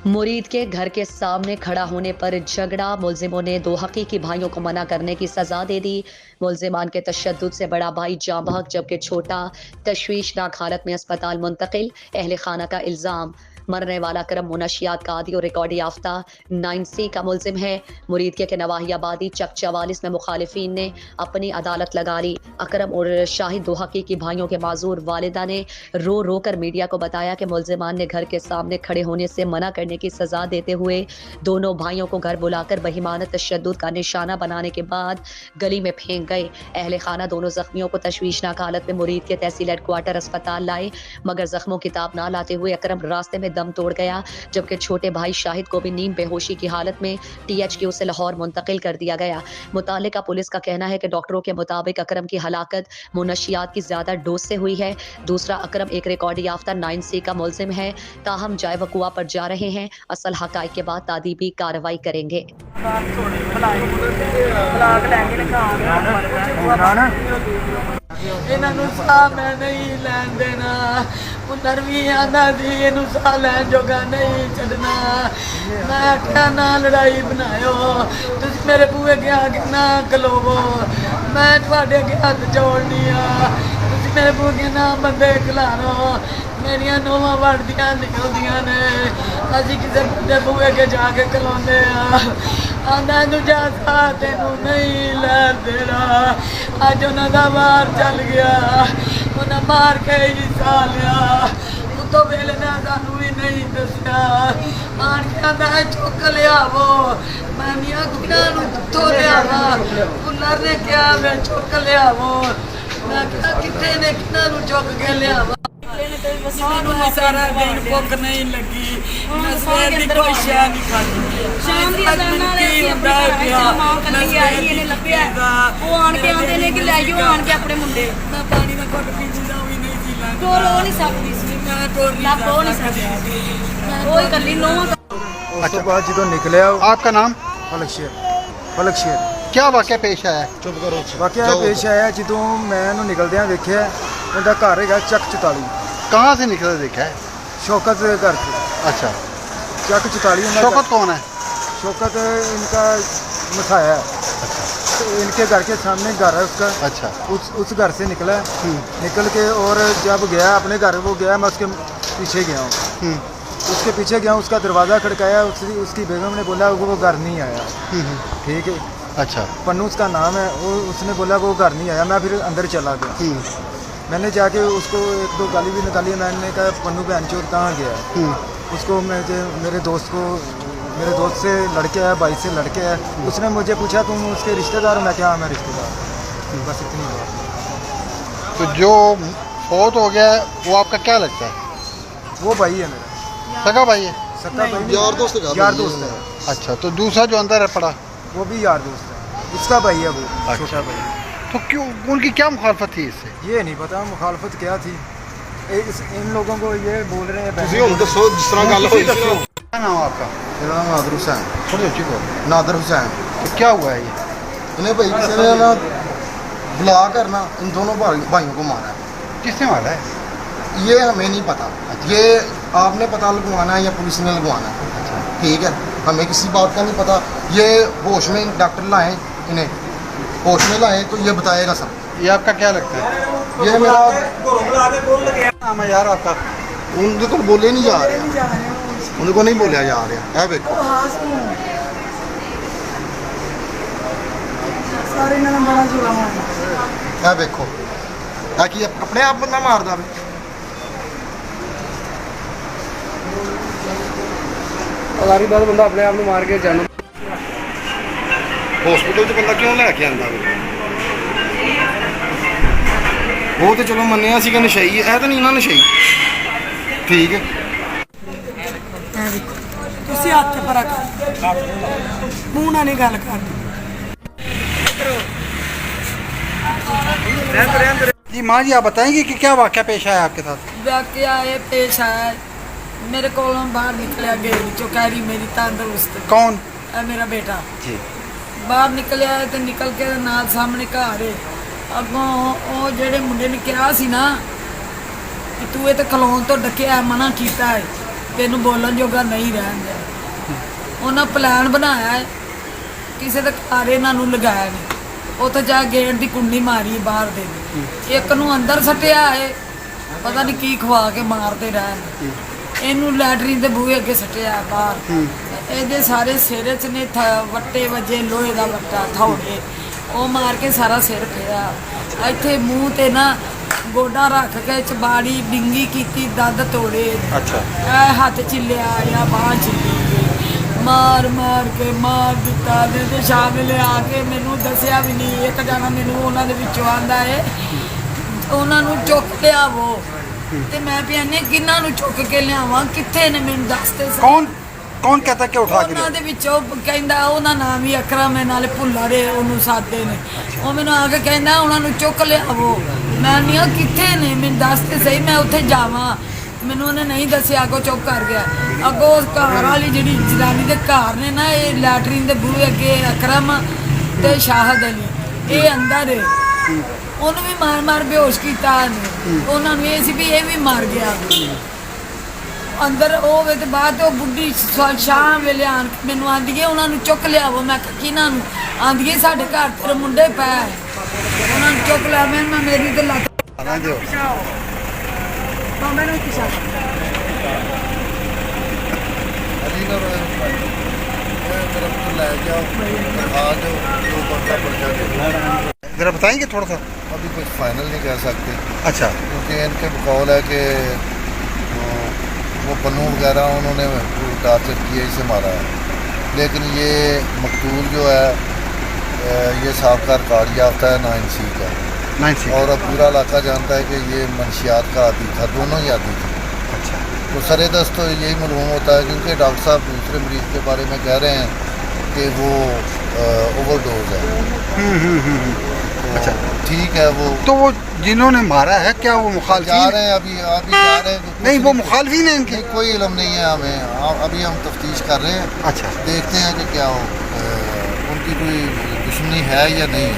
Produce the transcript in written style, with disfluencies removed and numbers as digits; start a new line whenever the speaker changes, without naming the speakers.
मुरीद के घर के सामने खड़ा होने पर झगड़ा, मुलजिमों ने दो हकीकी भाइयों को मना करने की सजा दे दी। मुलजिमान के तशद्दुद से बड़ा भाई जाँ बहक जबकि छोटा तशवीशनाक हालत में अस्पताल मुंतकिल। अहले खाना का इल्जाम, मरने वाला अकरम मुनशियात का आदी और रिकॉर्ड याफ्ता 9C का मुलजिम है। मुरीद के नवाही आबादी चक 44 में मुखालिफिन ने अपनी अदालत लगा ली। अकरम और शाहिद दो हकीकी भाइयों के माजूर वालिदा ने रो रो कर मीडिया को बताया कि मुलजिमान ने घर के सामने खड़े होने से मना करने की सजा देते हुए दोनों भाइयों को घर बुलाकर बहिमाना तशद्दुद का निशाना बनाने के बाद गली में फेंक गए। अहले खाना दोनों जख्मियों को तशवीशनाक हालत में मुरीद के तहसील हेडक्वार्टर अस्पताल लाए, मगर जख्मों की ताब ना लाते हुए अकरम रास्ते में दम तोड़ गया, जबकि छोटे भाई शाहिद को भी नींद बेहोशी की हालत में THQ से लाहौर मुंतकिल कर दिया गया। मुतालिका पुलिस का कहना है कि डॉक्टरों के मुताबिक अकरम की हलाकत मुनशियात की ज्यादा डोज से हुई है। दूसरा, अकरम एक रिकॉर्ड याफ्ता 9C का मुलजिम है। ताहम जाए वकुआ पर जा रहे हैं, असल हकाइक के बाद तादीबी कार्रवाई करेंगे।
ਇਹਨਾਂ ਨੂੰ ਸਾਹ ਮੈਂ ਨਹੀਂ ਲੈਣ ਦੇਣਾ। ਪੁੱਤਰ ਵੀ ਆਂਦਾ ਸੀ ਇਹਨੂੰ ਸਾਹ ਲੈਣ ਜੋਗਾ ਨਹੀਂ ਛੱਡਣਾ। ਮੈਂ ਆਖਿਆ ਨਾ ਲੜਾਈ ਬਣਾਇਓ, ਤੁਸੀਂ ਮੇਰੇ ਬੂਹੇ ਅੱਗੇ ਆ ਕੇ ਨਾ ਖਲੋਵੋ, ਮੈਂ ਤੁਹਾਡੇ ਅੱਗੇ ਹੱਥ ਜੋੜਨੀ ਆ। ਤੁਸੀਂ ਮੇਰੇ ਬੂਹੇ ਅੱਗੇ ਨਾ ਬੰਦੇ ਖਿਲਾਰੋ, ਮੇਰੀਆਂ ਨੋਵਾਂ ਵੜਦੀਆਂ ਨਿਕਲਦੀਆਂ ਨੇ, ਅਸੀਂ ਕਿਸੇ ਦੇ ਬੂਹੇ ਅੱਗੇ ਜਾ ਕੇ ਖਲੋਂਦੇ ਆ। ਆਂਦਾ ਨੂੰ ਜਾ ਸਾਹ ਤੈਨੂੰ ਨਹੀਂ ਲੈਣ ਦੇਣਾ। ਅੱਜ ਉਹਨਾਂ ਦਾ ਵਾਰ ਚੱਲ ਗਿਆ, ਉਹਨਾਂ ਮਾਰ ਕੇ ਹੀ ਸਾਹ ਲਿਆ। ਉਤੋਂ ਵੇਲੇ ਨੇ ਸਾਨੂੰ ਵੀ ਨਹੀਂ ਦੱਸਿਆ। ਆਣ ਕੇ ਆਂਦਾ ਚੁੱਕ ਲਿਆਵੋ, ਮੈਂ ਮੀਆਂ ਕੁੜੀਆਂ ਨੂੰ ਕਿੱਥੋਂ ਲਿਆਵਾਂ? ਕੁੱਲਰ ਨੇ ਕਿਹਾ ਮੈਂ ਚੁੱਕ ਲਿਆਵੋ। ਮੈਂ ਕਿਹਾ ਕਿੱਥੇ ਨੇ, ਕਿਹਨਾਂ ਨੂੰ ਚੁੱਕ ਕੇ ਲਿਆਵਾਂ? ਸਾਨੂੰ ਸਾਰਾ ਦਿਨ ਭੁੱਖ ਨਹੀਂ ਲੱਗੀ, ਮੈਂ ਸਵੇਰ ਦੀ ਕੋਈ ਸ਼ੈ ਨਹੀਂ ਖਾਧੀ।
ਸ਼ਾਮ ਦੀ ਅਜ਼ਾਨ ਨਾਲ ਅਸੀਂ ਆਪਣੇ ਘਰ ਵਿੱਚ ਮਾਂ ਕੱਲੀ ਆਈ, ਇਹਨੇ ਲੱਭਿਆ, ਉਹ ਆਣ ਕੇ ਆਂਦੇ ਨੇ ਕਿ ਲੈ ਜਾਓ ਆਣ ਕੇ ਆਪਣੇ ਮੁੰਡੇ।
ਮੈਂ ਪਾਣੀ ਦਾ ਘੁੱਟ ਪੀਣ ਦਾ ਵੀ ਨਹੀਂ ਸੀ ਲੈਂਦਾ।
ਟੋਰ ਹੋ ਨਹੀਂ ਸਕਦੀ ਸੀ,
ਮੈਂ ਟੋਰ
ਲੱਭ ਹੋ ਨਹੀਂ ਸਕਦੀ, ਉਹ ਇਕੱਲੀ ਨੋਹਾਂ
उस तो बाद जो निकलिया
आपका नाम?
फलक शेर
क्या वाक़या पेश आया? चुप करो।
वाकया पेश आया जो मैं निकलद्या वेख्या उनका घर है चक 44।
कहाँ से निकले देखा है?
शौकत घर से।
अच्छा,
चक 44।
शौकत कौन है?
शौकत इनका मसाया है। तो इनके घर के सामने घर है उसका।
अच्छा,
उस घर से निकला, निकल के और जब गया अपने घर, वो गया, मैं उसके पीछे गया हूँ। उसके पीछे गया, उसका दरवाज़ा खड़काया, उसकी बेगम ने बोला वो घर नहीं आया। ठीक है,
अच्छा,
पन्नू उसका नाम है, वो उसने बोला वो घर नहीं आया। मैं फिर अंदर चला गया, मैंने जाके उसको एक दो गाली भी निकाली। मैंने कहा पन्नू बहन चोर कहाँ गया? उसको मेरे दोस्त से लड़के है, भाई से लड़के है। उसने मुझे पूछा तुम उसके रिश्तेदार हो? मैं क्या, मैं रिश्तेदार। बस इतनी बात।
तो जो फौत हो गया है वो आपका क्या लगता है?
वो भाई है मेरा,
सगा भाई है?
सका भाई, यार दोस्त है।
अच्छा, तो दूसरा जो अंदर है पड़ा
वो भी यार दोस्त है, उसका भाई है वो।
अच्छा।
छोटा भाई।
तो क्यों, उनकी क्या मुखालफत थी इससे?
ये नहीं पता मुखालफत क्या थी। इन लोगों को ये बोल रहे हैं
क्या नाम है आपका?
मेरा नाम नादर हुसैन।
थोड़ी अच्छी बोल।
नादर हुसैन।
तो क्या हुआ है ये?
इन्हें भाई किसी ने ना बुला कर ना इन दोनों भाइयों को मारा है।
किसने मारा है?
ये हमें नहीं पता, ये आपने पता लगवाना है या पुलिस ने लगवाना है। ठीक है, हमें किसी बात का नहीं पता। ये होश में डॉक्टर लाएं, इन्हें होश में लाएं तो ये बताएगा सब।
ये आपका क्या लगता है?
ये मेरा
नाम है यार आपका?
उनके को बोले नहीं जा रहे, उनको नहीं बोलिया जा रहा है। देखो है, देखो ताकि अपने आप बंदा मार दे।
अगारी बात बंदा अपने आप मार के जान
हॉस्पिटल से बंदा क्यों लैके आंदा? वो तो चलो मन्निया सी कि नशई है, तो नहीं ना नशई। ठीक है,
ਤੁਸੀਂ ਹੱਥ ਪਰ ਰੱਖ, ਮੂੰਹ ਨਾਲ ਨਹੀਂ ਗੱਲ ਕਰਨੀ।
जी माँ जी, आप बताएंगे कि क्या वाक़या पेश आया आपके साथ?
वाकया ये पेश आया, मेरे को बाहर निकलिया गेट चो, कैरी मेरी तंदुरुस्त।
कौन?
मेरा बेटा
जी।
बाहर निकलिया तो निकल के नाल सामने घर है अगों वो जेड़े मुंडे ने कहा सी ना कि तू ये तो खलोन तो डकिया मना किया है, ਇਹਨੂੰ ਬੋਲਣ ਜੋਗਾ ਨਹੀਂ ਰਹਿਣ ਦਿਆ। ਉਹਨਾਂ ਪਲਾਨ ਬਣਾਇਆ ਹੈ, ਕਿਸੇ ਦੇ ਘਰ ਇਹਨਾਂ ਨੂੰ ਲਗਾਇਆ ਨਹੀਂ। ਉੱਥੇ ਜਾ ਗੇਟ ਦੀ ਕੁੰਡੀ ਮਾਰੀ ਬਾਹਰ ਦੇ, ਇੱਕ ਨੂੰ ਅੰਦਰ ਸੱਟਿਆ ਹੈ, ਪਤਾ ਨਹੀਂ ਕੀ ਖਵਾ ਕੇ ਮਾਰਦੇ ਰਹਿਣ। ਇਹਨੂੰ ਲੈਟਰੀਨ ਦੇ ਬੂਹੇ ਅੱਗੇ ਸੱਟਿਆ ਬਾਹਰ। ਇਹਦੇ ਸਾਰੇ ਸਿਰ 'ਚ ਨੇ ਵੱਟੇ ਵਜੇ, ਲੋਹੇ ਦਾ ਵੱਟਾ ਥੌੜੇ, ਉਹ ਮਾਰ ਕੇ ਸਾਰਾ ਸਿਰ ਪਿਆ। ਇੱਥੇ ਮੂੰਹ ਤੇ ਨਾ ਗੋਡਾ ਰੱਖ ਕੇ ਚਬਾੜੀ ਡਿੰਗੀ ਕੀਤੀ, ਦੰਦ ਤੋੜੇ।
अच्छा
ਇਹ ਹੱਥ ਚਿੱਲਿਆ ਜਾਂ ਬਾਂਹ ਚਿੱਲੀ ਗਈ, ਮਾਰ ਮਾਰ ਕੇ ਮਾਰ ਦਿੱਤਾ। ਤੇ ਸ਼ਾਮ ਵੇਲੇ ਆ ਕੇ ਮੈਨੂੰ ਦੱਸਿਆ ਵੀ ਨਹੀਂ। ਇੱਕ ਜਾਣਾ ਮੈਨੂੰ ਉਹਨਾਂ ਦੇ ਵਿੱਚੋਂ ਆਂਦਾ ਹੈ ਉਹਨਾਂ ਨੂੰ ਚੁੱਕ ਲਿਆਵੋ, ਤੇ मैं ਪਿਆਨੇ ਕਿਹਨਾਂ ਨੂੰ ਚੁੱਕ ਕੇ ਲਿਆਵਾਂ, ਕਿੱਥੇ ਨੇ ਮੈਨੂੰ ਦੱਸ ਤੇ ਸਹੀ।
कौन कौन कहता है कि उठा के ले
ਉਹਨਾਂ ਦੇ ਵਿੱਚੋਂ ਕਹਿੰਦਾ, ਉਹਦਾ ਨਾਮ ਵੀ ਅਕਰਮ ਹੈ, ਨਾਲੇ ਭੁੱਲਰ ਉਹਨੂੰ ਸਾਦੇ ਨੇ। ਉਹ ਮੈਨੂੰ ਆ ਕੇ ਕਹਿੰਦਾ ਉਹਨਾਂ ਨੂੰ ਚੁੱਕ ਲਿਆਵੋ। ਮੈਂ ਨਹੀਂ ਕਿੱਥੇ ਨੇ, ਮੈਨੂੰ ਦੱਸ ਤੇ ਸਹੀ, ਮੈਂ ਉੱਥੇ ਜਾਵਾਂ। ਮੈਨੂੰ ਉਹਨੇ ਨਹੀਂ ਦੱਸਿਆ, ਅੱਗੋਂ ਚੁੱਪ ਕਰ ਗਿਆ। ਅੱਗੋਂ ਉਸ ਘਰ ਵਾਲੀ ਜਿਹੜੀ ਜਨਾਨੀ ਦੇ ਘਰ ਨੇ ਨਾ, ਇਹ ਲੈਟਰੀਨ ਦੇ ਬੂਹੇ ਅੱਗੇ ਅਕਰਮ ਤੇ ਸ਼ਾਹਦ ਅਲੀ, ਇਹ ਅੰਦਰ ਹੈ। ਉਹਨੂੰ ਵੀ ਮਾਰ ਮਾਰ ਬੇਹੋਸ਼ ਕੀਤਾ ਨੇ। ਉਹਨਾਂ ਨੂੰ ਇਹ ਸੀ ਵੀ ਇਹ ਵੀ ਮਰ ਗਿਆ ਅੰਦਰ। ਉਹ ਵੇ ਤੇ ਬਾਅਦ ਤੇ ਉਹ ਬੁੱਢੀ ਸ਼ਾਮ ਵੇਲੇ ਆਣ ਕੇ ਮੈਨੂੰ ਆਂਦੀ ਹੈ ਉਹਨਾਂ ਨੂੰ ਚੁੱਕ ਲਿਆਵੋ। ਮੈਂ ਕਿਹਾ ਕਿਹਨਾਂ ਨੂੰ? ਆਂਦੀ ਹੈ ਸਾਡੇ ਘਰ ਤੇਰੇ ਮੁੰਡੇ ਪਏ, ਉਹਨਾਂ ਨੂੰ ਚੁੱਕ ਲਿਆ। ਮੈਂ ਮੇਰੀ ਤੇ ਲੱਤ
जो
ਮੈਨੂੰ ਕਿਸਾ
जरा बताएंगे थोड़ा सा।
अभी कुछ फाइनल नहीं कह सकते,
अच्छा
क्योंकि इनके बकौल है कि वो पन्नू वगैरह उन्होंने टार्चर किया, इसे मारा है। लेकिन ये मकतूल जो है ये साबका रिकॉर्ड याफ्ता है 9C का,
9C
और अब पूरा इलाका जानता है कि ये मंशियात का आदी था, दोनों ही आदी थे।
अच्छा
तो सरेदस्त तो यही मालूम होता है, क्योंकि डॉक्टर साहब दूसरे मरीज़ के बारे में कह रहे हैं कि वो ओवरडोज है।
अच्छा
ठीक है। वो
तो वो जिन्होंने मारा है क्या वो मुखालफी
जा रहे हैं, अभी जा रहे हैं।
नहीं वो मुखालफी है इनके।
नहीं, कोई इल्म नहीं है हमें। अभी हम तफ्तीश कर रहे हैं,
अच्छा
देखते हैं कि क्या हो, उनकी कोई दुश्मनी है या नहीं है।